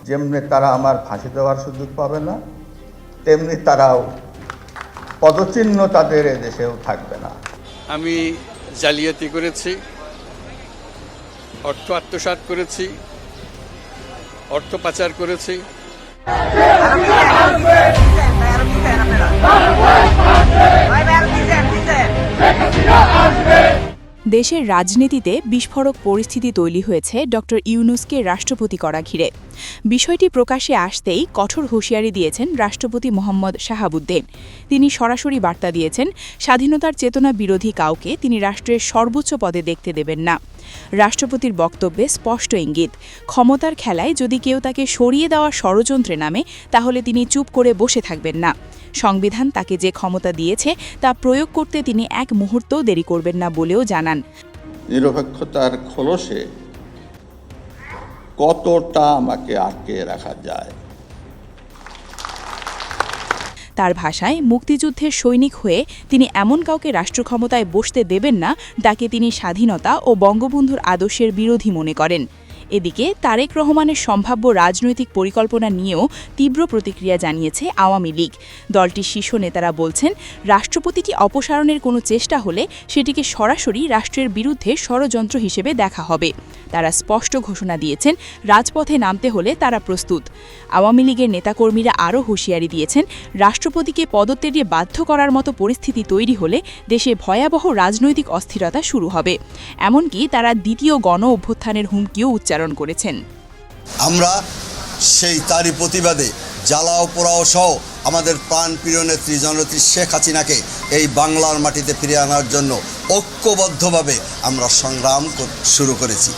যেমনি তারা আমার ফাঁসি দেওয়ার সুযোগ পাবে না, তেমনি তারাও পদচিহ্ন তাদের এদেশেও থাকবে না। আমি জালিয়াতি করেছি, অর্থ আত্মসাৎ করেছি, অর্থ পাচার করেছি। দেশের রাজনীতিতে বিস্ফোরক পরিস্থিতি তৈরি হয়েছে ডক্টর ইউনূসকে রাষ্ট্রপতি করা ঘিরে। বিষয়টি প্রকাশ্যে আসতেই কঠোর হুঁশিয়ারি দিয়েছেন রাষ্ট্রপতি মোহাম্মদ শাহাবুদ্দিন। তিনি সরাসরি বার্তা দিয়েছেন, স্বাধীনতার চেতনা বিরোধী কাউকে তিনি রাষ্ট্রের সর্বোচ্চ পদে দেখতে দেবেন না। রাষ্ট্রপতির বক্তব্যে স্পষ্ট ইঙ্গিত, ক্ষমতার খেলায় যদি কেউ তাকে সরিয়ে দেওয়ার ষড়যন্ত্রে নামে তাহলে তিনি চুপ করে বসে থাকবেন না। সংবিধান তাকে যে ক্ষমতা দিয়েছে তা প্রয়োগ করতে তিনি এক মুহূর্তও দেরি করবেন না বলেও জানান। নিরপেক্ষতার খোলসে কতটা আমাকে আটকে রাখা যায়। তার ভাষায়, মুক্তিযুদ্ধের সৈনিক হয়ে তিনি এমন কাউকে রাষ্ট্র ক্ষমতায় বসতে দেবেন না যাকে তিনি স্বাধীনতা ও বঙ্গবন্ধুর আদর্শের বিরোধী মনে করেন। এদিকে তারেক রহমানের সম্ভাব্য রাজনৈতিক পরিকল্পনা নিয়েও তীব্র প্রতিক্রিয়া জানিয়েছে আওয়ামী লীগ। দলটির শীর্ষ নেতারা বলছেন, রাষ্ট্রপতিটি অপসারণের কোনো চেষ্টা হলে সেটিকে সরাসরি রাষ্ট্রের বিরুদ্ধে ষড়যন্ত্র হিসেবে দেখা হবে। তারা স্পষ্ট ঘোষণা দিয়েছেন, রাজপথে নামতে হলে তারা প্রস্তুত। আওয়ামী লীগের নেতাকর্মীরা আরও হুঁশিয়ারি দিয়েছেন, রাষ্ট্রপতিকে পদত্যাগে বাধ্য করার মতো পরিস্থিতি তৈরি হলে দেশে ভয়াবহ রাজনৈতিক অস্থিরতা শুরু হবে। এমনকি তারা দ্বিতীয় গণ অভ্যুত্থানের হুমকিও উচ্চারণ করেছেন। আমরা তারই প্রতিবাদে জ্বালাও পোড়াও সহ আমাদের প্রাণপ্রিয় নেত্রী জননেত্রী শেখ হাসিনাকে এই বাংলার মাটিতে ফিরিয়ে আনার জন্য ঐক্যবদ্ধভাবে আমরা সংগ্রাম শুরু করেছি।